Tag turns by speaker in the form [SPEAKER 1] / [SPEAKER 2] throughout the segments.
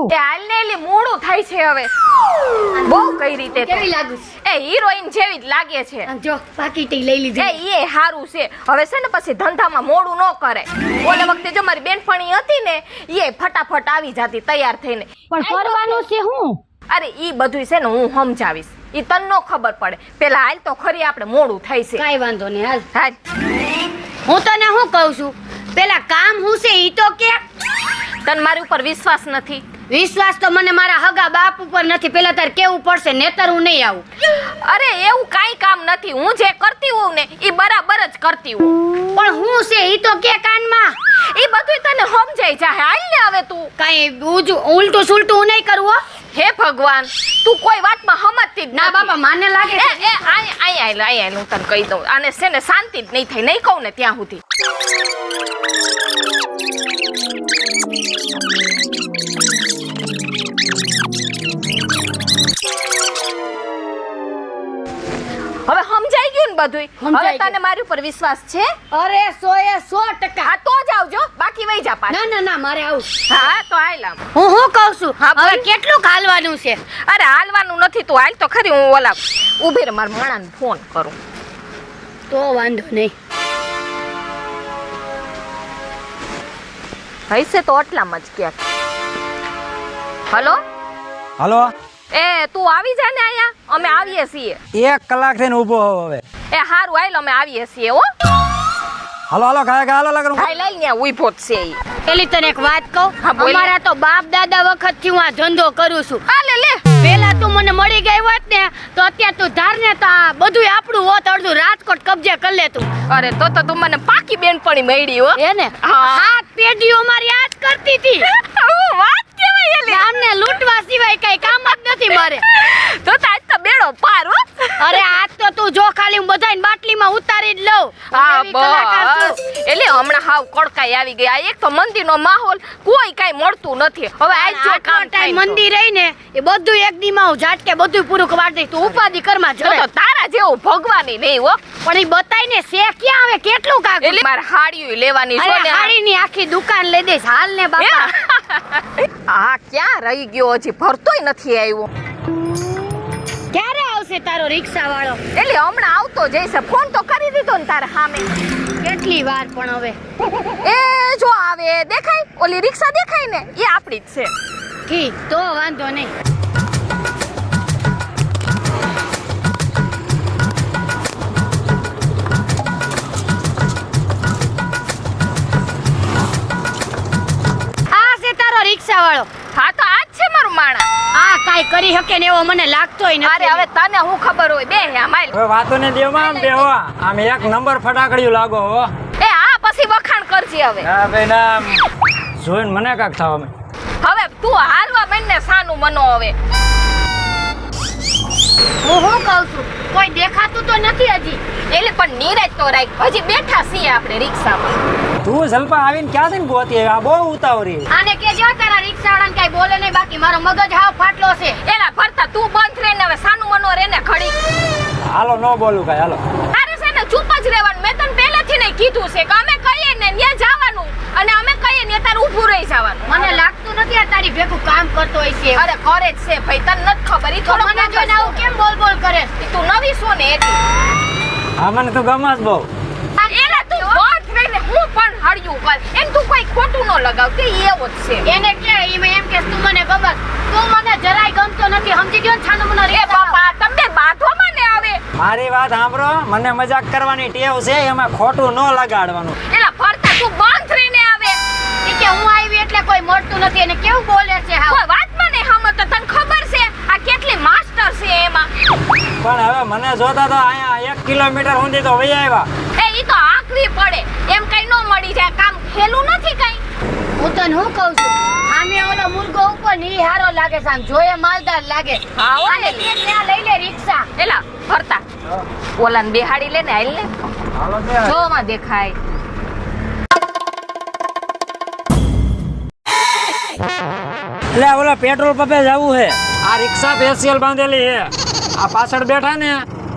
[SPEAKER 1] જાવું.
[SPEAKER 2] એ હાલ ને એલી મોડું થાય છે હવે. બહુ કઈ રીતે
[SPEAKER 3] કેવી લાગુ
[SPEAKER 2] એ હિરોઈન જેવી જ લાગે છે.
[SPEAKER 3] જો પાકીટી લઈ લીધી.
[SPEAKER 2] એ હારું છે. હવે છે ને પછી ધંધામાં મોડું ન કરે. ઓલે વખતે જો મારી બેનપણી હતી ને એ ફટાફટ આવી જતી તૈયાર થઈને.
[SPEAKER 1] પણ કરવાનું છે હું?
[SPEAKER 2] અરે ઈ બધું છે ને હું સમજાવીશ. ઈ તને નો ખબર પડે. પેલા હાલ તો ખરી આપણે મોડું થાય છે.
[SPEAKER 3] કાઈ વાંધો નહીં હાલ.
[SPEAKER 2] હાલ.
[SPEAKER 3] હું તને શું કહું છું પેલા કામ હું છે ઈ તો કે.
[SPEAKER 2] તને મારી ઉપર વિશ્વાસ નથી?
[SPEAKER 3] વિશ્વાસ તો મને મારા હગા બાપ ઉપર નથી. પેલા તાર કેવું પડશે નેતર હું નહીં આવું.
[SPEAKER 2] અરે એવું કાઈ કામ નથી. હું જે કરતી હોઉં ને ઈ બરાબર જ કરતી હોઉં.
[SPEAKER 3] પણ હું છે ઈ તો કે કાનમાં.
[SPEAKER 2] ઈ બધું તને સમજાઈ જાય. હાલ ને હવે તું
[SPEAKER 3] કાઈ ઉલટું સુલટું હું નહીં કરું હો.
[SPEAKER 2] હે ભગવાન, તું કોઈ વાતમાં સમજતી જ
[SPEAKER 3] ના બાપા માને લાગે
[SPEAKER 2] આય હું તને કહી દઉં. આને છે ને શાંતિ જ નહીં થઈ. નહીં કહું ને ત્યાં સુધી. હવે સમજાઈ ગયું ને બધું? હવે તને મારી ઉપર વિશ્વાસ છે?
[SPEAKER 3] અરે 100%
[SPEAKER 2] હા તો જ આવજો, બાકી વઈ જા પાછા.
[SPEAKER 3] ના ના ના મારે આવું.
[SPEAKER 2] હા તો હાલ આમ.
[SPEAKER 3] હું કહું છું
[SPEAKER 2] હા, બોલ.
[SPEAKER 3] હવે કેટલું ખાલવાનું છે?
[SPEAKER 2] અરે હાલવાનું નથી. તું હાલ તો ખરી. હું ઓલા ઉભી રે, મારા માણાને ફોન કરું.
[SPEAKER 3] તો વાંધો નહીં.
[SPEAKER 2] હૈસે તો આટલામાં જ ક્યાંક. હલો
[SPEAKER 4] હાલો,
[SPEAKER 2] એ તું આવી જા ને અહીંયા. અમે આવીએ છીએ.
[SPEAKER 4] 1 કલાક થઈને ઊભો હોવ હવે.
[SPEAKER 2] એ હારું હાલ, અમે આવીએ છીએ હો.
[SPEAKER 4] હાલો હાલો ખાય હાલો લગન.
[SPEAKER 2] હાલ હાલ ને ઉભો જ છે ઈ.
[SPEAKER 3] પેલી તને એક વાત કહું.
[SPEAKER 2] હા, બોલ.
[SPEAKER 3] અમારા તો બાપ દાદા વખત થી હું આ ધંધો કરું છું.
[SPEAKER 2] આ લે લે.
[SPEAKER 3] પેલા તું મને મળી ગઈ હોત ને તો અત્યારે તું ધાર ને તો આ બધું આપણું હોત. અડધું રાજકોટ કબજે કરી લે તું.
[SPEAKER 2] અરે તો તું મને પાકી બેનપણી મળી હો.
[SPEAKER 3] હે ને?
[SPEAKER 2] હા.
[SPEAKER 3] 7 પેઢીઓ મારી આ જ કરતી હતી.
[SPEAKER 2] વાત કેવાય એલી.
[SPEAKER 3] આમને લૂંટવા સિવાય કઈ કામ જ નથી મારે.
[SPEAKER 2] તો તાજ તો બેડો પાર હો.
[SPEAKER 3] અરે આજ તો તું જો ખાલી હું બધાને બાટલીમાં ઉતારી જ લઉં.
[SPEAKER 2] હા
[SPEAKER 3] એવી કલાકાર છું.
[SPEAKER 2] બસ. એટલે હમણાં હાવ કડકાઈ આવી ગઈ. આ એક તો મંદિરનો માહોલ કોઈ કાઈ મળતું નથી. હવે આજ જો
[SPEAKER 3] આટલો
[SPEAKER 2] કામ
[SPEAKER 3] ટાઈમ
[SPEAKER 2] થાય
[SPEAKER 3] મંદિર રહી ને એ બધું એક દીમાં હું ઝાટકે બધું પૂરું કરવા દઈશ. તું ઉપાધિ કરમાં
[SPEAKER 2] તો
[SPEAKER 3] જરે.
[SPEAKER 2] તારા જેવું ભગવાની નહીં હો.
[SPEAKER 3] પણ એ બતાઈ ને સે ક્યાં આવે કેટલું કાક.
[SPEAKER 2] એટલે મારે હાડિયું લેવાની છે
[SPEAKER 3] અરે
[SPEAKER 2] ને.
[SPEAKER 3] હાડીની આખી દુકાન લઈ દઈશ હાલ ને બાપા.
[SPEAKER 2] આ ક્યાં રહી ગયો? હજી ભરતોય નથી આવ્યો.
[SPEAKER 3] ક્યારે આવશે તારો રિક્ષા વાળો?
[SPEAKER 2] એટલે હમણાં આવતો જઈશે. ફોન તો કરી દીધો ને તારે સામે.
[SPEAKER 3] કેટલી વાર પણ હવે
[SPEAKER 2] એ જો આવે દેખાય, ઓલી રિક્ષા દેખાય ને એ આપણી જ છે.
[SPEAKER 3] ઠીક તો વાંધો નહીં. આ છે તારો રિક્ષા વાળો?
[SPEAKER 2] હા તો આ જ છે મારું માણા.
[SPEAKER 3] આ કાઈ કરી શકે ને એવો મને લાગતોય નથી.
[SPEAKER 2] અરે હવે તને હું ખબર હોય બે હે માલ.
[SPEAKER 4] હવે વાતો ને દેવામાં આમ બેહો. આમ 1 નંબર ફટાકડિયું લાગો હો.
[SPEAKER 2] એ હા પછી વખાણ કરજે હવે.
[SPEAKER 4] હા ભાઈ ના જોઈને મને કાક થાવ અમે.
[SPEAKER 2] હવે તું હાલવા માંડ ને સાનું મનો હવે.
[SPEAKER 3] હું કહું છું કોઈ દેખાતું તો નથી હજી.
[SPEAKER 2] એટલે પણ નીરજ તો રાખ. હજી બેઠા છીએ આપણે રિક્ષામાં.
[SPEAKER 4] તું જલપા આવીને ક્યાં થઈને ગોતી આવી? આ બહુ ઉતાવળી.
[SPEAKER 3] આને કેજો તારા રિક્ષા વાળાને કઈ બોલે નહીં. બાકી મારો મગજ હાવ ફાટલો છે.
[SPEAKER 2] એલા ફરતા તું બંધ રહે ને હવે સાનું મનો રે ને ઘડી.
[SPEAKER 4] હાલો ન બોલું કાંઈ હાલો.
[SPEAKER 2] તારે છે ને ચૂપ જ રહેવાનું. મેં તને પહેલેથી નહીં કીધું છે કે અમે કહીએ ને ત્યાં જવાનું અને અમે કહીએ ને તારે ઊભું રહી જવાનું.
[SPEAKER 3] મને લાગતું નથી આ તારી ભેગું કામ કરતો હોય છે.
[SPEAKER 2] અરે કરે જ છે ભાઈ. તને નથી ખબર. ઈ
[SPEAKER 3] તો
[SPEAKER 2] થોડો
[SPEAKER 3] મને જોઈને આવું કેમ બોલ બોલ કરે?
[SPEAKER 2] તું નવી છો ને એટલે.
[SPEAKER 4] હા મને તું ગમસ બહુ.
[SPEAKER 2] એલા તું બંધ રહીને હું પણ હળિયું કર. એમ તું કોઈ ખોટું ન લગાવ. તે એવો જ છે.
[SPEAKER 3] એને કે ઈમે એમ કે તું મને ગમસ. તું મને જરાય ગમતો નથી. સમજી ગયો ને છાનો મને
[SPEAKER 2] એ બાપા તમને બાંધવામાં ને આવે.
[SPEAKER 4] મારી વાત સાંભળો. મને મજાક કરવાની ટેવ છે, એમાં ખોટું ન લગાડવાનું.
[SPEAKER 2] એલા ફરતા તું બંધ રહીને આવે.
[SPEAKER 3] ઈ કે હું આવી એટલે કોઈ મળતું નથી. એને કેવું બોલે છે હાવ.
[SPEAKER 2] કોઈ વાતમાં નહીં હમત. તને ખબર છે આ કેટલી માસ્ટર છે એમાં.
[SPEAKER 4] પણ હવે મને જોતા તો અહીંયા 1 કિલોમીટર સુધી તો વહી આવ્યા.
[SPEAKER 2] એ ઈ તો આકવી પડે. એમ કઈ નો મળી જાય. કામ ખેલું નથી કઈ.
[SPEAKER 3] હું તને હું કહું છું સામે ઓલો મુર્ગો ઉપર ની હારો લાગે છે. આમ જોયે માલદાર લાગે.
[SPEAKER 2] હા હો
[SPEAKER 3] આને
[SPEAKER 2] એલી.
[SPEAKER 3] કે ત્યાં લઈ લે રિક્ષા.
[SPEAKER 2] એલા ફરતા ઓલાને બેહાડી લે ને હાલ ને.
[SPEAKER 4] હાલો ત્યાં.
[SPEAKER 2] જો માં દેખાય.
[SPEAKER 4] એટલે ઓલા પેટ્રોલ પંપે જવું છે. આ રિક્ષા સ્પેશિયલ બાંધેલી છે. આ પાછળ બેઠા ને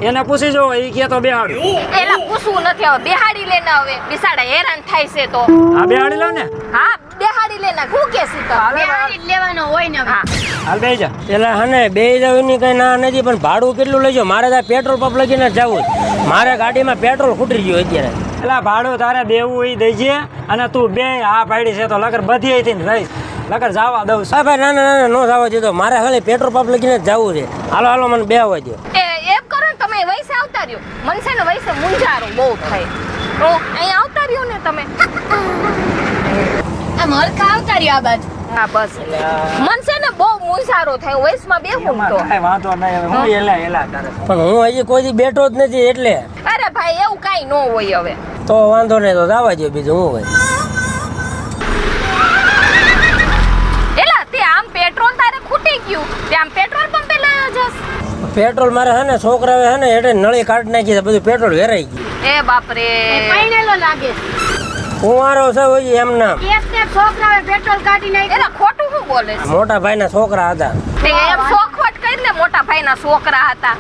[SPEAKER 4] એને પૂછી જો, ઈ કે તો બેહાડ્યું.
[SPEAKER 2] એલા પૂછવું નથી હવે. બેહાડી લે ને હવે. બિસાડા હેરાન થાય છે તો.
[SPEAKER 4] આ બેહાડી લો ને.
[SPEAKER 2] હા બેહાડી લેના હું કે સીતા
[SPEAKER 3] બેહાડી જ લેવાનો હોય ને હવે.
[SPEAKER 2] હા
[SPEAKER 4] હાલ બેહી જા.
[SPEAKER 5] પેલા હને બે જવાની કઈ ના નથી, પણ ભાડું કેટલું લેજો? મારે ત્યાં પેટ્રોલ પંપ લગીને જ જવું છે. મારે ગાડીમાં પેટ્રોલ ખૂટી ગયું અત્યારે.
[SPEAKER 4] એટલે ભાડું તારે દેવું હોય દેજે, અને તું બે આ પાડી છે તો લગર બધી અહીંથી ને રહીશ લગર જવા દઉં છું.
[SPEAKER 5] હા ભાઈ, ના ના ના, નો જવા દીધો. મારે ખાલી પેટ્રોલ પંપ લગીને જ જવું છે. હાલો હાલો, મને બેહવા દો.
[SPEAKER 2] એમ કરો ને તમે વૈસે આવતા રહ્યો મને છે ને વૈસે મુંજારો બહુ થાય તો અહીંયા આવતા રહ્યો ને તમે
[SPEAKER 3] આમ હરખા આવતા રહ્યો આ બાજુ.
[SPEAKER 2] હા બસ મન છે ને બહુ મુંજારો થાય વૈસમાં બેહું તો
[SPEAKER 4] કાંઈ વાંધો નહીં, હવે હું એલા તારે.
[SPEAKER 5] પણ હું હજી કોઈ દી બેઠો જ નથી એટલે.
[SPEAKER 2] અરે ભાઈ એવું કાઈ ન હોય હવે
[SPEAKER 5] તો વાંધો નહીં, તો જવા દો. બીજું હું હોય.
[SPEAKER 2] એલા તે આમ પેટ્રોલ તારે ખૂટી ગયું તે આમ પેટ્રોલ પંપે લઈ જસ
[SPEAKER 5] પેટ્રોલ મારે હે ને છોકરાએ હે ને એટલે નળી કાઢી નાખી છે, બધું પેટ્રોલ વેરાઈ ગયું.
[SPEAKER 2] એ બાપરે
[SPEAKER 3] એ પૈણેલો લાગે છે.
[SPEAKER 5] કુંવારો છે હજી એમ નામ.
[SPEAKER 3] કેસને છોકરાએ પેટ્રોલ કાઢી નાખ્યું.
[SPEAKER 2] એલા ખોટું શું બોલે છે?
[SPEAKER 5] મોટા ભાઈના છોકરા હતા.
[SPEAKER 2] તે એમ શોખવટ કરીને મોટા ભાઈના છોકરા હતા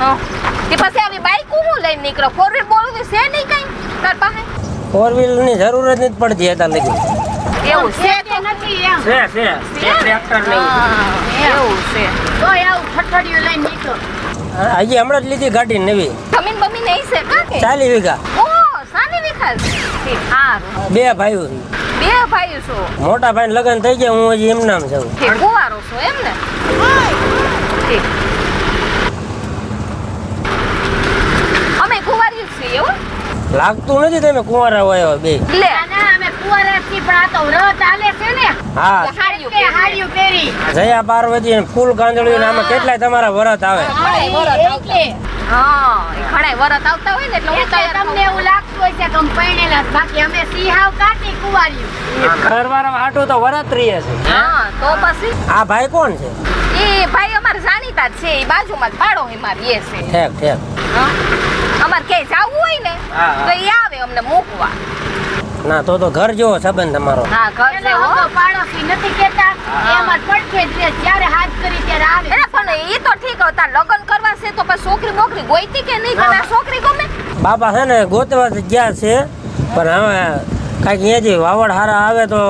[SPEAKER 2] હં. તે પછી આવી બાઈક હું લઈને નીકળો ફોર વ્હીલ બોલું છે નહીં કઈ તાર પાસે
[SPEAKER 5] ફોર વ્હીલ ની જરૂર જ નથી પડતી હતા લગી.
[SPEAKER 2] એવું છે
[SPEAKER 3] તે નથી એમ.
[SPEAKER 5] છે ટ્રેક્ટર
[SPEAKER 2] હા, એવું છે
[SPEAKER 3] તોય આવું ઠઠડિયું લઈને નીકળો.
[SPEAKER 5] હજી હમણાં જ લીધી ગાડી નવી,
[SPEAKER 2] જમીન બમીન નહીં છે કાકે
[SPEAKER 5] 40 વીઘા.
[SPEAKER 2] ઓ સાની વિખાલ છે હારું
[SPEAKER 5] બે ભાઈઓ છે.
[SPEAKER 2] બે ભાઈઓ છો
[SPEAKER 5] મોટા ભાઈ લગ્ન થઈ ગયા, હું હજી એમ નામ છું.
[SPEAKER 2] ઠીક કુંવારો છો એમ ને ઠીક અમે કુંવારી જ છીએ એવું
[SPEAKER 5] લાગતું નથી તમે કુંવારા હોય બે.
[SPEAKER 2] લે
[SPEAKER 3] ના, ના, અમે કુંવારા છીએ, પણ આ તો વ્રત હાલે છે ને.
[SPEAKER 5] હા,
[SPEAKER 2] હાડિયું
[SPEAKER 3] તે હાડિયું પહેરી.
[SPEAKER 5] જયા પાર્વતી અને ફૂલ કાંદળીઓ આમાં કેટલાય તમારા વરત આવે.
[SPEAKER 3] હા, એટલે.
[SPEAKER 2] હા એ ઘણાય વરત આવતા હોય ને એટલે હું
[SPEAKER 3] એટલે
[SPEAKER 2] તૈયાર
[SPEAKER 3] તમને એવું લાગતું હોય છે કે અમે પરણેલા જ. બાકી અમે સિંહાવ કાઢી કુંવારિયું.
[SPEAKER 4] ઘરવાળા હાટું તો વરત રહીએ છે.
[SPEAKER 2] હા તો પછી
[SPEAKER 5] આ ભાઈ કોણ છે?
[SPEAKER 2] એ ભાઈ અમારે જાણીતા જ છે એ બાજુમાં જ પાડો મારી એ છે
[SPEAKER 5] ઠેક ઠેક.
[SPEAKER 2] હા. અમારે ક્યાંય જવું હોય ને
[SPEAKER 4] હા, હા.
[SPEAKER 2] તો એ આવે અમને મૂકવા
[SPEAKER 5] ના, તો ઘર જેવો સંબંધ તમારો.
[SPEAKER 2] હા ઘર છે
[SPEAKER 3] એનો
[SPEAKER 2] હો
[SPEAKER 3] હગો પાડોશી નથી કહેતા. એ અમાર પડખે જ રહે. જ્યારે હાથ કરી ત્યારે આવે.
[SPEAKER 2] એને પણ એ તો ઠીક હતા લગ્ન કરવા છે તો પછી છોકરી બોકરી ગોઈતી કે નહીં તને આ છોકરી ગમે
[SPEAKER 5] બાપા છે ને ગોતવા જ ગયા છે, પણ હવે કાંઈક અહીંયાથી વાવડ હારા આવે તો.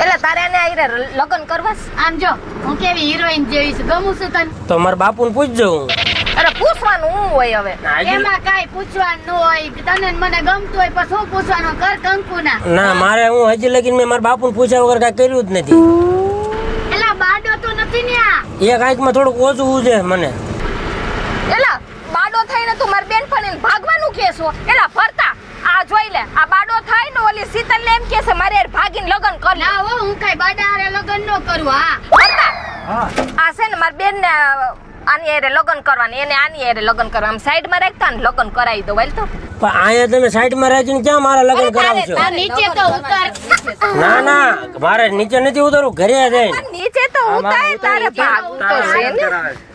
[SPEAKER 2] એટલે તારે એને આઈને લગ્ન કરવા છે?
[SPEAKER 3] આમ જો હું કેવી હિરોઈન જેવી છું. ગમું છું તને.
[SPEAKER 5] તો મારા બાપુને પૂછજો હું.
[SPEAKER 2] અરે પૂછવાનું હું હોય હવે
[SPEAKER 3] એમાં કાંઈ પૂછવાનું ન હોય. તને ને મને ગમતું હોય પછી શું પૂછવાનું? કર કંકુના.
[SPEAKER 5] ના, મારે હું હજી લગીન મેં મારા બાપુને પૂછ્યા વગર કાંઈ કર્યું જ નથી.
[SPEAKER 3] એલા બાડો તો નથી ને આ.
[SPEAKER 5] એ કાંઈકમાં થોડુંક ઓછું છે મને.
[SPEAKER 2] એલા બાડો થઈને તું મારી બેનપણીને ભાગવાનું કેસો એલા ફરતા આ જોઈ લે આ બાડો થાય ને ઓલી શીતલ ને એમ કે છે મારે હારે ભાગીને લગ્ન કરી
[SPEAKER 3] ના હો, હું કાંઈ બાડા હારે લગ્ન ન કરું. હા,
[SPEAKER 2] ફરતા
[SPEAKER 4] હા
[SPEAKER 2] આ છે ને મારી બેન ને આની હારે લગ્ન કરવાની એને આની હારે લગ્ન કરવા આમ સાઈડ માં રાખતા ને લગ્ન કરાવી દો વાલ તો
[SPEAKER 5] પણ અહીંયા તમે સાઈડમાં રાખીને ક્યાં મારા લગ્ન કરાવશો?
[SPEAKER 3] આ નીચે તો ઉતાર.
[SPEAKER 5] ના ના, મારે નીચે નથી ઉતરવું, ઘરે જઈને.
[SPEAKER 2] પણ નીચે તો ઉતાય તારે ભાગવું તો છે ને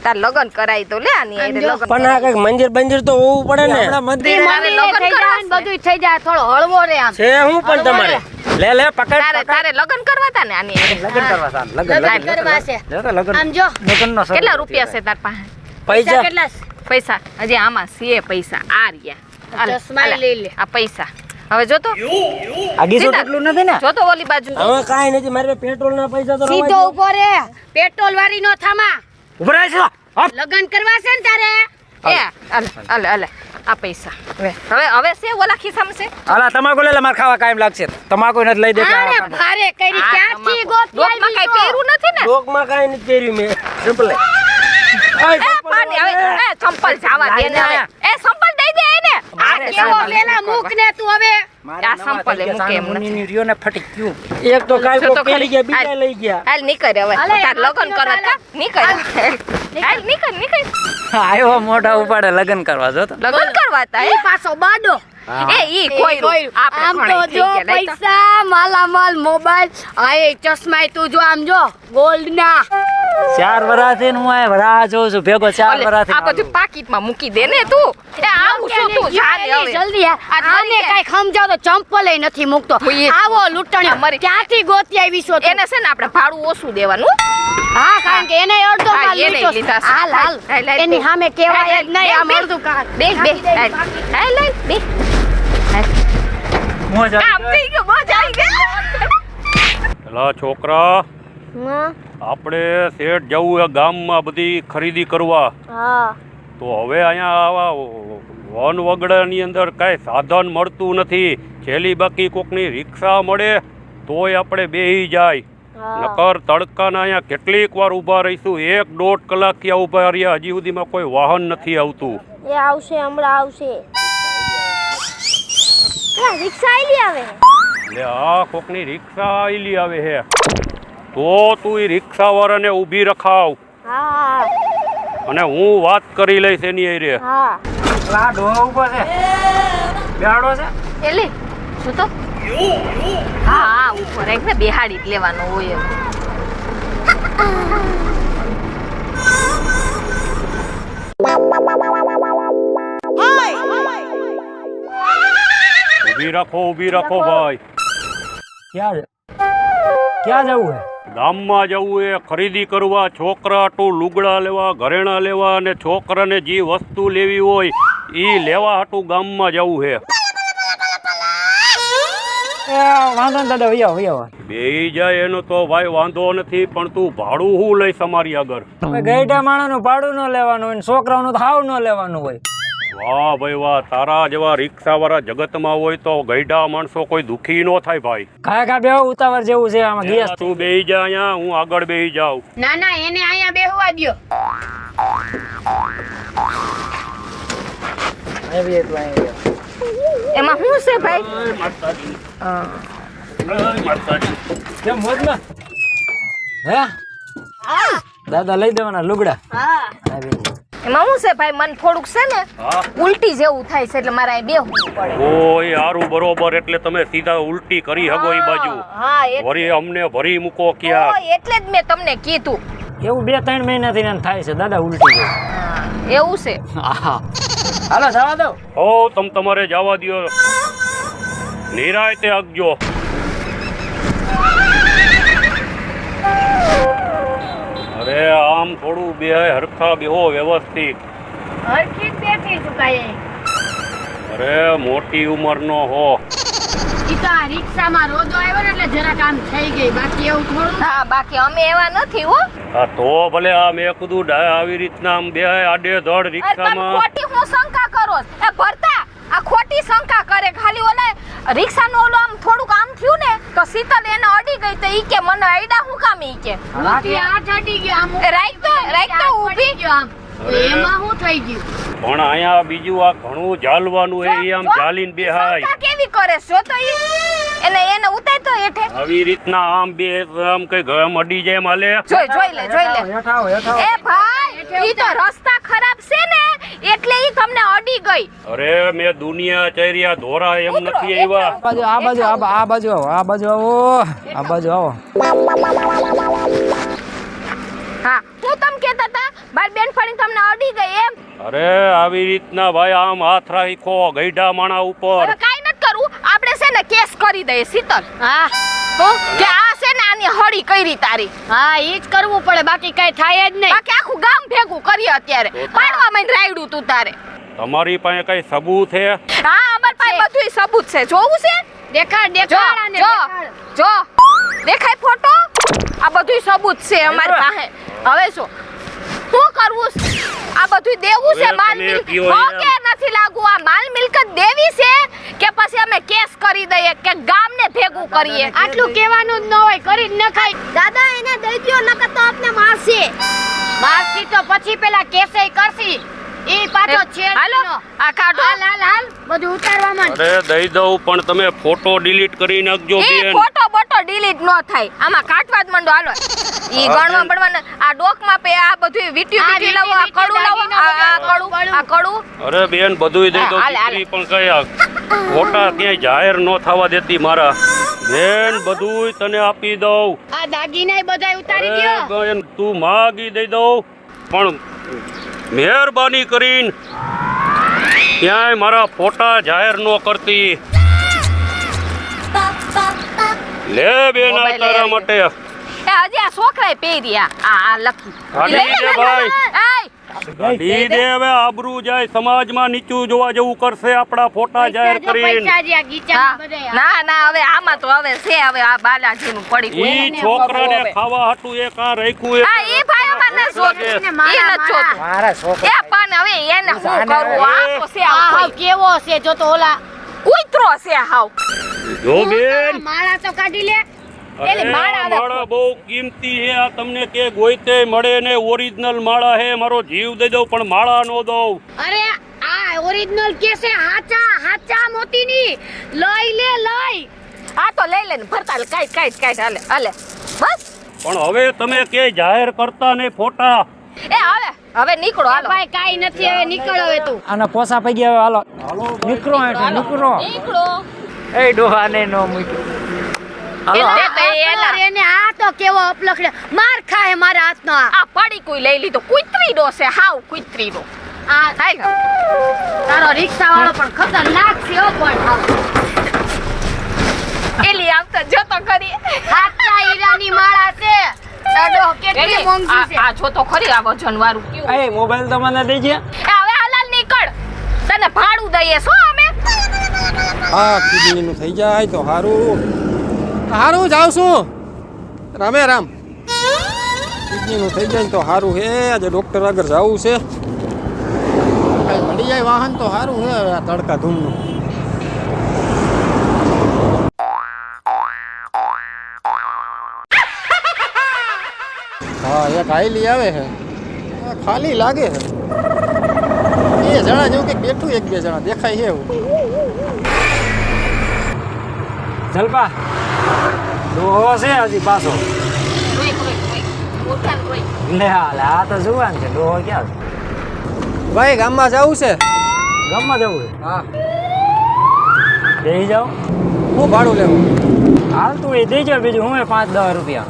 [SPEAKER 2] તાર લગન કરાવી દો લે આની હારે લગન
[SPEAKER 5] પણ આ કઈક મંદિર બંદિર તો હોવું પડે ને.
[SPEAKER 4] આપણા મંદિર
[SPEAKER 3] મંદિરે
[SPEAKER 2] લગ્ન
[SPEAKER 3] થઈ જાય ને બધુંય થઈ જાય. થોડો હળવો રે આમ.
[SPEAKER 5] છે હું પણ તમારે.
[SPEAKER 4] લે પકડ
[SPEAKER 2] તારે લગન કરવા તા ને આની હારે
[SPEAKER 4] લગન કરવા સાલ
[SPEAKER 3] લગ્ન કરવા છે.
[SPEAKER 4] લગન
[SPEAKER 3] આમ જો
[SPEAKER 4] લગનનો શરૂ
[SPEAKER 2] કેટલા રૂપિયા છે તાર પાસે
[SPEAKER 5] પૈસા
[SPEAKER 3] કેટલા છે?
[SPEAKER 2] પૈસા હજી આમાં છે પૈસા આ રહ્યા હાલે,
[SPEAKER 3] ચશ્મા
[SPEAKER 2] હાલે.
[SPEAKER 3] લઈ લે.
[SPEAKER 2] આ પૈસા હવે જોતો
[SPEAKER 4] આગીસો કેટલું નથી ને
[SPEAKER 2] જોતો ઓલી બાજુ
[SPEAKER 5] હવે કાંઈ નથી, મારે પેટ્રોલ ના પૈસા તો
[SPEAKER 3] સીધો ઉભો રે. પેટ્રોલ વાળી નો થામા.
[SPEAKER 4] ઉભરાય છે
[SPEAKER 3] લગ્ન કરવા છે ને તારે.
[SPEAKER 2] એ હાલે આ પૈસા હવે છે ઓલા ખિસ્સામાં છે
[SPEAKER 4] હાલા તમાકુ લે માર ખાવા કાયમ લાગશે તમાકુ નથી લઈ દે
[SPEAKER 3] આને ભારે કરી ક્યાંથી ગોતી
[SPEAKER 2] ડોકમાં કઈ
[SPEAKER 3] આવી છો?
[SPEAKER 2] પહેર્યું નથી ને
[SPEAKER 5] ડોકમાં કાંઈ નથી પહેર્યું મેં. સિમ્પલ.
[SPEAKER 2] એ પાણી હવે એ ચંપલ જાવા દે ને હવે. એ સંપલ દઈ દે એને
[SPEAKER 3] આ કેવો પેલા મુખ ને તું હવે.
[SPEAKER 2] આ સંપલ એ મૂકે એમ નથી.
[SPEAKER 4] ની રિયો ને ફટી ગયું
[SPEAKER 5] એક તો કાલ
[SPEAKER 2] જો તો
[SPEAKER 5] કોક પહેરી ગયા, બીજા
[SPEAKER 2] હાલ.
[SPEAKER 5] લઈ ગયા.
[SPEAKER 2] હાલ નીકળ હવે
[SPEAKER 3] હાલે,
[SPEAKER 2] તાર લગન
[SPEAKER 3] આ
[SPEAKER 2] કરવા કા
[SPEAKER 3] હાલ.
[SPEAKER 2] નીકળ હાલ નીકળ
[SPEAKER 4] આવ્યો મોઢા ઉપાડે લગન કરવા જો તો
[SPEAKER 2] લગન કરવા તા
[SPEAKER 3] ઈ પાછો બાડો.
[SPEAKER 2] એ ઈ કોઈ
[SPEAKER 3] આમ તો જો પૈસા, માલામાલ, મોબાઈલ, આ એ ચશ્મા તું જો આમ જો ગોલ્ડ ના.
[SPEAKER 4] 4 વરાથી હું આ વરા જોઉં છું ભેગો 4 વરાથી
[SPEAKER 2] આ બધું પાકીટમાં મૂકી દે ને તું એ આવું શું તું જાને હવે
[SPEAKER 3] જલ્દી
[SPEAKER 2] આ
[SPEAKER 3] આને
[SPEAKER 2] જલ્દી
[SPEAKER 3] કઈ સમજાવ તો ચંપલ નથી મૂકતો.
[SPEAKER 2] હોય જ.
[SPEAKER 3] આવો લૂંટણ્યો
[SPEAKER 2] અમારી-
[SPEAKER 3] ક્યાંથી ગોતી આવી છો તું?
[SPEAKER 2] એને છે ને આપણે ભાડું ઓછું દેવાનું
[SPEAKER 3] હા, કારણ કે એને અડધો
[SPEAKER 2] હા,
[SPEAKER 3] માલ
[SPEAKER 2] એને
[SPEAKER 3] લીધો છે.
[SPEAKER 2] લીધા છે.
[SPEAKER 3] હાલ હાલ
[SPEAKER 2] હાલ, હાલ,
[SPEAKER 3] એની
[SPEAKER 2] તું.
[SPEAKER 3] સામે કહેવાય
[SPEAKER 2] હાલ,
[SPEAKER 3] જ નહીં. આમ
[SPEAKER 2] બે,
[SPEAKER 3] અડધું કા-
[SPEAKER 2] બે
[SPEAKER 3] નાખી
[SPEAKER 2] હાલ
[SPEAKER 3] દે.
[SPEAKER 2] બે
[SPEAKER 4] મોજ
[SPEAKER 2] આમ થઈ ગયો મજા આવી ગઈ
[SPEAKER 6] એલા છોકરા, આપણે શેઠ જવું એ ગામમાં બધી ખરીદી કરવા. તો હવે અહીંયા આવા વન વગડાની અંદર કાંઈ સાધન મળતું નથી. છેલ્લી બાકી કોકની રિક્ષા મળે તોય આપણે બેહી જાય. નકર તડકાના અહીંયા કેટલીક વાર ઊભા રહીશું. 1.5 કલાક ત્યાં ઊભા રહ્યા, હજી સુધીમાં કોઈ વાહન નથી આવતું.
[SPEAKER 3] એ આવશે, હમણાં આવશે. રિક્ષા આઈલી આવે.
[SPEAKER 6] એટલે આ કોકની રિક્ષા આઈલી આવે હે, તો તું એ રિક્ષા વાળાને ઊભી રખાવ
[SPEAKER 3] હા
[SPEAKER 6] અને હું વાત કરી લઈશ એની હારે.
[SPEAKER 3] હા.
[SPEAKER 4] આ ડોહા ઉપર છે, બેહાડો છે.
[SPEAKER 2] એલી શું તો હા હા ઉપર એક ને બેહાડી જ લેવાનો હોય એમ.
[SPEAKER 6] ઊભી રાખો ભાઈ.
[SPEAKER 4] ક્યાં જવું હે?
[SPEAKER 6] ગામમાં જવું એ ખરીદી કરવા, છોકરા હાટું લુગડા લેવા, ઘરેણા લેવા અને છોકરાને જે વસ્તુ લેવી હોય એ લેવા હાટું ગામમાં જવું હે.
[SPEAKER 4] વાંધો ને દાદા, વૈયા વૈયા.
[SPEAKER 6] બેહી જાય એનો તો ભાઈ વાંધો નથી, પણ તું ભાડું શું લઈશ અમારી આગળ?
[SPEAKER 4] ગઈઢા માણસનું ભાડું ન લેવાનું હોય ને છોકરાઓનું તો હાવ ન લેવાનું હોય.
[SPEAKER 6] વાહ ભાઈ વાહ, તારા જેવા રિક્ષા વાળા જગતમાં હોય તો ગઈઢા માણસો કોઈ દુખી ન થાય ભાઈ.
[SPEAKER 4] ખા બેહો, ઉતાવળ જેવું છે આમાં. ગેસ
[SPEAKER 6] તું બેહી જા અહીંયા, હું આગળ બેહી જાઉં.
[SPEAKER 3] ના ના, એને અહીંયા બેહવા દ્યો.
[SPEAKER 2] એમાં શું છે ભાઈ?
[SPEAKER 4] કેમ મોજમાં? હે દાદા લઈ દેવાના લુગડા.
[SPEAKER 2] એમાં શું છે ભાઈ? મને થોડુંક છે ને ઉલટી જેવું થાય છે, એટલે મારે અહીં બેહવું પડે.
[SPEAKER 6] ઓય હારું બરોબર, એટલે તમે સીધા ઉલટી કરી હગો એ બાજુ.
[SPEAKER 2] હા
[SPEAKER 6] વરી અમને ભરી મૂકો ક્યાં?
[SPEAKER 2] એટલે જ મેં તમને કીધું.
[SPEAKER 4] એવું 2-3 મહિનાથી એને થાય છે દાદા ઉલટી જેવું.
[SPEAKER 2] એવું છે.
[SPEAKER 4] હા હાલો જવા દો.
[SPEAKER 6] હો તમ તમારે જવા દ્યો, નિરાયતે આગજો. અરે આમ થોડું બે હરખા બેહો વ્યવસ્થિત.
[SPEAKER 3] હરખી જ બેઠી છું કાંઈ.
[SPEAKER 6] અરે મોટી ઉંમરનો હો.
[SPEAKER 3] ઈ તો આ રિક્ષામાં રોજો આવ્યો ને એટલે જરાક આમ થઈ ગઈ, બાકી એવું થોડું.
[SPEAKER 2] હા બાકી અમે એવા નથી હો.
[SPEAKER 6] હા તો ભલે આ મેં કીધું આવી રીતના આમ બે આડે ધડ
[SPEAKER 2] તમે
[SPEAKER 6] રિક્ષામાં.
[SPEAKER 2] ખોટી હું શંકા કરો છો? એ ભરતા આ ખોટી શંકા કરે. ખાલી ઓલે રિક્ષાનો ઓલો આમ થોડુંક આમ થયું ને તો શીતલ એને અડી ગઈ તો ઈ કે મને અડ્યા હું કામ ઈ કે
[SPEAKER 3] ઊંધી હાથ અડી ગયો આમ.
[SPEAKER 2] રાઈટ તો ઊભી
[SPEAKER 3] ગયો આમ. એમાં શું થઈ ગયું?
[SPEAKER 6] પણ અહીંયા બીજું આ ઘણું જાલવાનું હે, એ આમ જાલીને બેહાય.
[SPEAKER 2] શંકા કેવી કરે છો તો ઈ એને ઉતાર તો હેઠે.
[SPEAKER 6] આવી રીતના આમ બે આમ કઈ ગમ અડી જાય માલે.
[SPEAKER 2] જોઈ લે
[SPEAKER 4] હેઠા આવો, હેઠા આવો.
[SPEAKER 2] એ ભાઈ ઈ તો રસ્તા ખરાબ છે ને એટલે ઈ તમને અડી ગઈ.
[SPEAKER 6] અરે મેં દુનિયા ચર્યા ધોરા એમ નથી આવ્યા.
[SPEAKER 4] આ બાજુ આવો, આ બાજુ આવો.
[SPEAKER 2] હા હું તમ કહેતા હતા મારી બેનફણી તમને અડી ગઈ એમ.
[SPEAKER 6] અરે આવી રીતના ભાઈ આમ હાથ રાખો ગઈઢા માણા ઉપર.
[SPEAKER 2] હવે કાઈ નથી કરવું, આપણે છે ને કેસ કરી દઈએ શીતલ.
[SPEAKER 3] હા
[SPEAKER 2] તો કે આ છે ને આની હળી કરી તારી.
[SPEAKER 3] હા, ઈ જ કરવું પડે, બાકી કઈ થાય જ નહીં.
[SPEAKER 2] બાકી આખું ગામ ભેગું કરીએ અત્યારે. પાડવા માંડ રાયડું તું તારે.
[SPEAKER 6] તમારી પાસે કઈ સબૂત છે?
[SPEAKER 2] હા અમાર પાસે બધુંય સબૂત છે. જોવું છે?
[SPEAKER 3] દેખાડ
[SPEAKER 2] જો
[SPEAKER 3] દેખાડ આને
[SPEAKER 2] જો
[SPEAKER 3] દેખાડ.
[SPEAKER 2] જો દેખાય ફોટો? આ બધુંય સબૂત છે અમારી પાસે. હવે શું કરવું છે? આ બધું દેવું છે
[SPEAKER 6] હવે
[SPEAKER 2] માલ
[SPEAKER 6] તમે
[SPEAKER 2] મિલકત
[SPEAKER 6] કયો
[SPEAKER 2] હો
[SPEAKER 6] યાર.
[SPEAKER 2] કે નથી લાગુ? આ માલ મિલકત દેવી છે કે પછી અમે કેસ કરી દઈએ કે ગામને ભેગું કરીએ?
[SPEAKER 3] આટલું કહેવાનું જ ન હોય, કરી જ ન ખાય. દાદા એને દઈ દ્યો, નકર તો આપને મારશે. મારશે તો પછી પેલા કેસે કરશી. ઈ પાછો છેડ.
[SPEAKER 2] હાલો આ કાઢો.
[SPEAKER 3] હાલ હાલ હાલ, બધું ઉતારવા માંડ.
[SPEAKER 6] અરે દઈ દઉં, પણ તમે ફોટો ડિલીટ કરી નાખજો
[SPEAKER 2] ઈ
[SPEAKER 6] બેન.
[SPEAKER 2] ફોટો બોટો ડિલીટ ન થાય, આમાં કાટવા જ મંડો. હાલો ઈ ગણવા પડવાના. આ ડોકમાં પે આ બધું વીટ્યું
[SPEAKER 3] આ
[SPEAKER 2] વીટ્યું લાવો, આ
[SPEAKER 3] વીટ્યું
[SPEAKER 2] કડું લાવો, આ કડું.
[SPEAKER 6] અરે બેન બધુંય દઈ દઉં.
[SPEAKER 2] હાલે, હાલે.
[SPEAKER 6] દીકરી પણ કયા ફોટા ક્યાંય જાહેર ન થવા દેતી મારા. બેન બધુંય તને આપી દઉં.
[SPEAKER 3] આ દાગીના બધાય ઉતારી દ્યો.
[SPEAKER 6] અરે બેન તું માગી દઈ દઉં, પણ મહેરબાની કરીને ક્યાંય મારા ફોટા જાહેર ન કરતી. લે બેન આ તારા માટે.
[SPEAKER 2] એ હજી આ છોકરાએ પહેર્યા આ લખી.
[SPEAKER 6] આ લઈ લે ભાઈ.
[SPEAKER 2] એય
[SPEAKER 6] ઈ દે હવે આબરૂ જાય સમાજમાં નીચું જોવા જેવું કરશે આપણા ફોટા જાહેર કરીને
[SPEAKER 3] પૈસા જે આ ગીચામાં
[SPEAKER 2] હા.
[SPEAKER 3] બધાય
[SPEAKER 2] ના ના હવે આમાં તો હવે છે હવે આ બાલાજીનું પડી
[SPEAKER 6] ઈ છોકરાને ખાવા હાટું એક આ રાખ્યું
[SPEAKER 2] હા એ ભાઈ અમારે નથી જોતું.
[SPEAKER 3] ને મારા,
[SPEAKER 2] ઈ નથી જોતું.
[SPEAKER 5] મારા છોકરા
[SPEAKER 2] એ પણ હવે એને શું કરવું આ તો છે
[SPEAKER 3] આ
[SPEAKER 2] આવું
[SPEAKER 3] હાવ કેવો છે જો તો ઓલા
[SPEAKER 2] કૂતરો છે હાવ
[SPEAKER 6] જો બેન
[SPEAKER 3] માળા તો કાઢી લે
[SPEAKER 2] એની માળા હવે
[SPEAKER 6] માળા બહુ કિંમતી છે આ તમને કે ગોઈતે મળે ને ઓરિજિનલ માળા હે મારો જીવ દઈ દઉં પણ માળા નો દઉં
[SPEAKER 3] અરે આ ઓરિજિનલ કે છે હાચા મોતીની લઈ લે લઈ
[SPEAKER 2] આ તો લઈ લે ને ભરતા કાઈ હાલે હાલે બસ
[SPEAKER 6] પણ હવે તમે કે જાહેર કરતા ને ફોટા
[SPEAKER 2] એ હવે નીકળો હાલો
[SPEAKER 3] ભાઈ કાઈ નથી હવે નીકળો હવે તું
[SPEAKER 4] આના પોસા પૈકી હવે હાલો નીકળો અહીંથી, નીકળો
[SPEAKER 2] નીકળો
[SPEAKER 5] એ ડોહાને નો મૂક્યો
[SPEAKER 2] એટલે તો એલા
[SPEAKER 3] એને આ તો કેવો અપલખડે માર ખાય મારા હાથનો
[SPEAKER 2] આ પડી કોઈ લઈ લીધો કૂતરી ડો છે હાવ કૂતરી ડો
[SPEAKER 3] આ
[SPEAKER 2] હાય
[SPEAKER 3] તારો રિક્ષા વાળો પણ ખતરનાક છે હો પણ હાવ.
[SPEAKER 2] એલી આવતા જતો કરી
[SPEAKER 3] હાચા હીરાની માળા છે દાડો કેટલી મોંઘી છે
[SPEAKER 2] આ જો તો ખરી આ વજન વાળું કેવું
[SPEAKER 4] એ મોબાઈલ તો મને દેજે
[SPEAKER 2] એ હવે હાલાલ નીકળ તને ભાડું દઈએ છો અમે
[SPEAKER 7] હા કિડનીનું થઈ જાય તો સારું જાઉં છું રામે રામ કિડનીનું થઈ જાય ને તો સારું હે આજે ડૉક્ટર આગળ જવું છે કાંઈ મળી જાય વાહન તો સારું હે હવે આ તડકા ધૂમનું હા એક હાઈલી આવે છે આ ખાલી લાગે છે બે જણા જેવું કંઈક બેઠું એક બે જણા દેખાય છે એવું
[SPEAKER 4] જલપા ડોહો છે હજી પાછો લે હાલે આ તો જુવાન છે ડોહો ક્યાં છે
[SPEAKER 7] ભાઈ ગામમાં જવું છે
[SPEAKER 4] ગામમાં જવું છે
[SPEAKER 7] હા
[SPEAKER 4] બેસી જાઓ
[SPEAKER 7] હું ભાડું લેવું
[SPEAKER 4] હાલ તું એ દેજો બીજું હું 5-10 રૂપિયા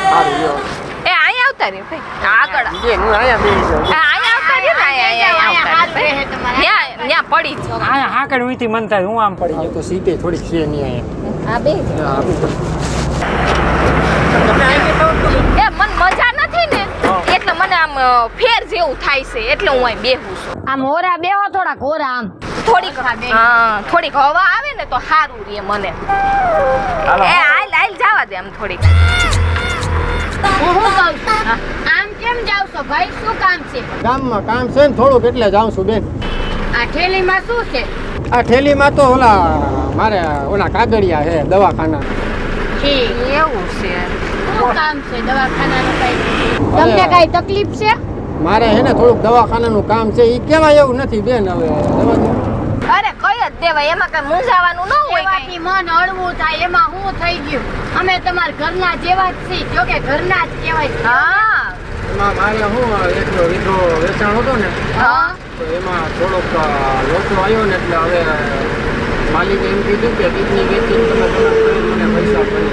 [SPEAKER 7] સારું લ્યો
[SPEAKER 2] એ અહીંયા આવતા રે ભાઈ આગળ
[SPEAKER 7] હું અહીંયા બેસી જાઉં
[SPEAKER 2] અહીંયા આવતા રે ને અહીંયા
[SPEAKER 3] હાથ રહે તમારે
[SPEAKER 2] ત્યાં પડી જ
[SPEAKER 4] અહીંયા હાકડ વીતી મન થાય હું આમ પડી
[SPEAKER 7] આ તો સીટે થોડીક છે નહીં અહીંયા
[SPEAKER 2] આ બે એ મન મજા નથી ને એટલે મને આમ ફેર જેવું થાય છે એટલે હું અહીં બેહું છું
[SPEAKER 3] આમ હોરા બેહો થોડા ઘોરા આમ
[SPEAKER 2] થોડીક હા થોડીક હવા આવે ને તો સારું રે મને એ હાલ જવા દે આમ થોડીક
[SPEAKER 3] હું શું કહું છું? આમ કેમ જાવ છો ભાઈ શું કામ છે
[SPEAKER 7] ગામમાં કામ છે ને થોડુંક એટલે જાઉં છું બેન
[SPEAKER 3] આ થેલીમાં શું છે
[SPEAKER 7] આ થેલીમાં તો મારે ઓલા કાગળિયા છે દવાખાના
[SPEAKER 3] ઠીક
[SPEAKER 2] એવું છે
[SPEAKER 3] શું કામ છે દવાખાનાનું કઈ તમને કઈ તકલીફ છે
[SPEAKER 7] મારે હે ને થોડુંક દવાખાનાનું કામ છે એ કેવાય એવું નથી બેન હવે દવા દો.
[SPEAKER 2] અરે કઈ જ દેવાય એમાં કઈ મૂંઝાવાનું ન હોય
[SPEAKER 3] એવાથી મન હળવું થાય એમાં હું થઈ ગયું અમે તમારા ઘરના જેવા જ છીએ જો કે ઘરના જ કહેવાય છે.
[SPEAKER 2] હા
[SPEAKER 7] એમાં મારે શું એટલો વીઘો વેચાણ હતો ને
[SPEAKER 2] હા
[SPEAKER 7] તો એમાં થોડોક લોચો આવ્યો ને એટલે હવે માલિકે એમ કીધું કે કિડની વેચીને તમે થોડાક મને પૈસા કરી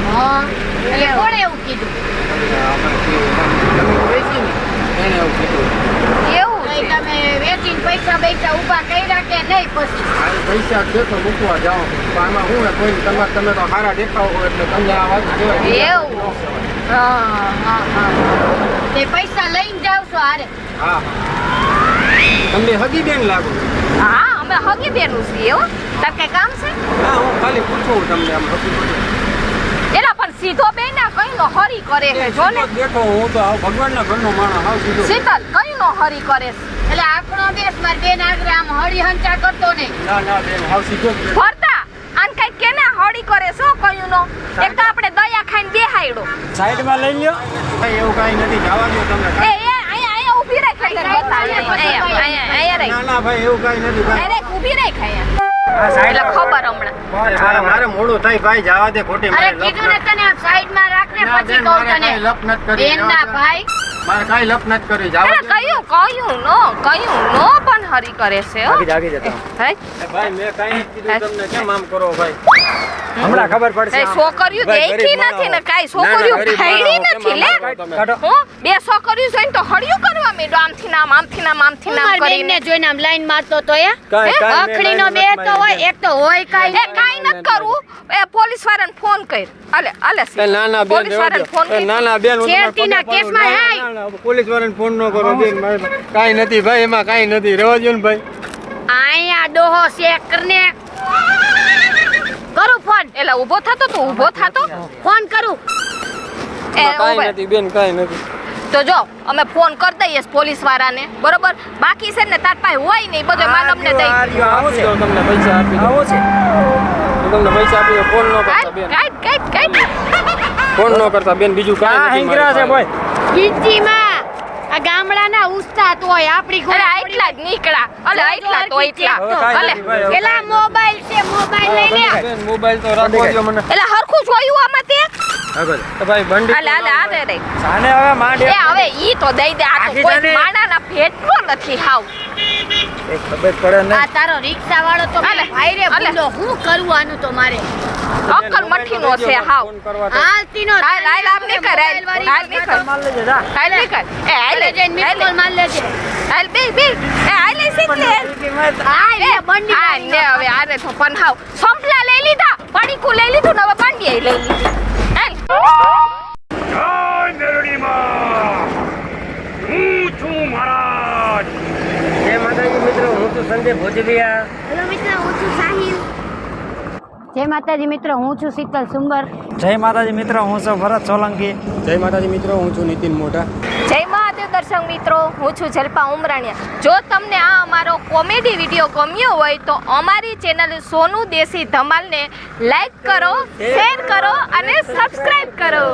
[SPEAKER 3] હા એટલે કોણે એવું કીધું
[SPEAKER 7] જમીન વેચી ને એને એવું કીધું
[SPEAKER 2] એવું
[SPEAKER 3] કઈ
[SPEAKER 2] છે
[SPEAKER 3] તમે વેચીને પૈસા ઊભા કર્યા કે નહીં પછી
[SPEAKER 7] આ પૈસા છે તો મૂકવા જાઓ પણ આમાં શું હે કોઈ તમે તો સારા દેખાવ હોય એટલે તમને આ વાત કહેવાય
[SPEAKER 2] એવું હા હા હા
[SPEAKER 3] તે પૈસા લઈને જાવ છો હારે
[SPEAKER 7] હા તમને હગી બેન લાગો
[SPEAKER 2] હા અમે હગી બેનું છીએ હો તાર કઈ કામ છે
[SPEAKER 7] ના હું ખાલી પૂછું તમને આમ હગી બેન
[SPEAKER 2] એલા પણ સીધો બે ના કઈ નો હરી કરે છે જો ને
[SPEAKER 7] બેઠો હું તો આ ભગવાનના ઘરનો માણસ હાવ સીધો
[SPEAKER 2] શીતલ કઈ નો હરી કરે છે
[SPEAKER 3] એટલે આપણો દેશ માર બેન આગળ આમ હળી હંચા કરતો નહીં
[SPEAKER 7] ના બેન હાવ સીધો જ બેઠો.
[SPEAKER 2] ફરતા આન કઈ કેને હળી કરે છો કયું નો એક તો આપણે દયા ખાઈને બેહાયડો
[SPEAKER 4] સાઈડમાં લઈ લ્યો
[SPEAKER 7] ભાઈ એવું કાંઈ નથી જવા દો તમને
[SPEAKER 2] એ અહીંયા ઊભી રહી ખાઈ અહીંયા રહી
[SPEAKER 7] ના ભાઈ એવું કાંઈ નથી ભાઈ
[SPEAKER 2] અરે ઊભી રહી ખાઈ એટલે ખબર હમણાં
[SPEAKER 7] મારે મોડું થાય ભાઈ જવા દે ખોટી
[SPEAKER 3] અરે
[SPEAKER 7] મારે લપ
[SPEAKER 3] કીધું ને તને આમ સાઈડમાં રાખને
[SPEAKER 7] ના,
[SPEAKER 3] પછી
[SPEAKER 7] બેન,
[SPEAKER 3] કહું
[SPEAKER 7] મારે
[SPEAKER 3] તને
[SPEAKER 7] કાંઈ લપ નથી કરી.
[SPEAKER 3] બેન ના ભાઈ
[SPEAKER 7] મારે કાંઈ લપ નથી કરી જવા
[SPEAKER 2] અરે
[SPEAKER 7] દે
[SPEAKER 2] કયું નો પણ હરી કરે છે હો
[SPEAKER 7] જાગી જતા
[SPEAKER 2] હે
[SPEAKER 7] ભાઈ મેં કાંઈ નથી કીધું તમને કેમ આમ કરો ભાઈ
[SPEAKER 4] હમણાં ખબર પડશે
[SPEAKER 2] એ છોકરીઓ
[SPEAKER 7] ભાઈ,
[SPEAKER 2] દેખી
[SPEAKER 7] ગરીબ
[SPEAKER 2] નથી ને
[SPEAKER 7] માણસ.
[SPEAKER 2] કાઈ
[SPEAKER 7] ના, ના,
[SPEAKER 2] છોકરીઓ
[SPEAKER 7] ગરીબ
[SPEAKER 2] ખાઈડી
[SPEAKER 7] માણસ,
[SPEAKER 2] નથી
[SPEAKER 7] કેમ
[SPEAKER 2] લે
[SPEAKER 7] આમ કરો તમે?
[SPEAKER 4] કાઢો
[SPEAKER 2] હું બે છોકરીઓ જોઈને તો હળિયું કરવા માંડ્યો આમથી નામ આમથી નામ
[SPEAKER 3] માર બેન
[SPEAKER 2] કરીને
[SPEAKER 3] ને જોઈને આમ લાઈન મારતો તો એ
[SPEAKER 7] કાંઈ- કાંઈ મેં
[SPEAKER 3] અખડી નો
[SPEAKER 7] લાઈન
[SPEAKER 3] બે
[SPEAKER 7] નથી
[SPEAKER 3] તો હોય
[SPEAKER 7] મારી.
[SPEAKER 3] એક તો હોય કાઈ
[SPEAKER 2] એ કાઈ ન કરું એ પોલીસ વાળાને ફોન કર આલે
[SPEAKER 7] એ ના ના બેન
[SPEAKER 2] પોલીસ વાળાને ફોન
[SPEAKER 7] એ
[SPEAKER 2] કર
[SPEAKER 7] ના ના બેન હું તમારા
[SPEAKER 3] છેડતીના
[SPEAKER 7] પગે પડું.
[SPEAKER 3] કેસમાં
[SPEAKER 7] ના,
[SPEAKER 3] હાય.
[SPEAKER 7] ના, પોલીસ વાળાને ફોન ન કરો બેન કાંઈ નથી ભાઈ એમાં કાંઈ નથી રહેવા દો ને ભાઈ
[SPEAKER 3] અહીંયા ડોહો ચેક કરને કરું ફોન.
[SPEAKER 2] એલા ઊભો થાતો તું ઊભો થાતો.
[SPEAKER 3] ફોન કરું.
[SPEAKER 7] કાંઈ
[SPEAKER 2] ઉભે.
[SPEAKER 7] નથી બેન કાંઈ નથી
[SPEAKER 2] તો જો અમે ફોન કરી દઈએ પોલીસ વાળાને બરોબર. બાકી છે ને તાર પાસે હોય નહીં બધો માનવને દઈ
[SPEAKER 7] આપી દો તમને પૈસા આપી દો
[SPEAKER 4] આવો છે
[SPEAKER 7] હું તમને પૈસા આપી દો ફોન ન કરતા બેન
[SPEAKER 2] કાઈ
[SPEAKER 7] ફોન ન કરતા બેન બીજું
[SPEAKER 4] આ
[SPEAKER 7] કાંઈ નથી
[SPEAKER 4] હિંગરા છે
[SPEAKER 7] મારી
[SPEAKER 4] ભાઈ
[SPEAKER 3] ગીચીમાં આ ગામડાના ઉસ્તાદ હોય આપણી
[SPEAKER 2] અરે આટલા જ નીકળા અલે આટલા તો એટલા
[SPEAKER 4] હવે કાંઈ
[SPEAKER 2] અલે
[SPEAKER 4] નથી ભાઈ.
[SPEAKER 3] પેલા મોબાઈલ છે મોબાઈલ લઈ લે.
[SPEAKER 7] પાસે. બેન મોબાઈલ તો રાખવા દો મને
[SPEAKER 2] એલા હરખું જોયું આમાં તે
[SPEAKER 7] તો ભાઈ બંડી
[SPEAKER 2] અલે અલે આરે રે
[SPEAKER 4] સાને હવે માંડે
[SPEAKER 2] એ હવે ઈ તો દઈ દે આ તો
[SPEAKER 4] આખી
[SPEAKER 2] કોઈ
[SPEAKER 4] જાને.
[SPEAKER 2] માણાના ભેટનો નથી હાવ
[SPEAKER 4] એક ખબર પડે ને
[SPEAKER 3] આ તારો રિક્ષા વાળો તો
[SPEAKER 2] અલે,
[SPEAKER 3] ભાઈ રે
[SPEAKER 2] અલે.
[SPEAKER 3] ભૂલો હું કરવાનું તો મારે
[SPEAKER 2] અક્કલ મઠીનો છે હાવ
[SPEAKER 7] ફોન કરવા તો.
[SPEAKER 3] હાલતીનો
[SPEAKER 2] હાલ હાલ આમ નીકળ હાલ નીકળ
[SPEAKER 4] માલ લેજે જા
[SPEAKER 2] હાલ નીકળ એ હાલ
[SPEAKER 3] હાલે જઈને મિસ કોલ માર લેજે
[SPEAKER 2] હાલ બે એ હાલ શીખલે
[SPEAKER 3] હા એ બંડી
[SPEAKER 2] હા
[SPEAKER 3] મારી
[SPEAKER 2] ને હવે આરે તો પણ હાવ સંપલા લઈ લીધા પડીકું લઈ લીધું ને હવે બાંડીએ લઈ લીધી હાલ
[SPEAKER 6] જય મેરડીમાં હું છું મહારાજ.
[SPEAKER 5] જય માતાજી મિત્રો હું છું સંજય ભોજલિયા.
[SPEAKER 3] હેલો મિત્ર હું છું સાહિલ. જય માતાજી મિત્રો હું છું શીતલ સુંબર.
[SPEAKER 4] જય માતાજી મિત્રો હું છું ભરત સોલંકી.
[SPEAKER 7] જય માતાજી મિત્રો હું છું નીતિન મોટા
[SPEAKER 2] જય મહાદેવ દર્શક મિત્રો હું છું જલ્પા ઉમરાણીયા. જો તમને આ અમારો કોમેડી વિડીયો ગમ્યો હોય તો અમારી ચેનલ સોનું દેશી ધમાલને લાઈક કરો શેર કરો અને સબસ્ક્રાઇબ કરો.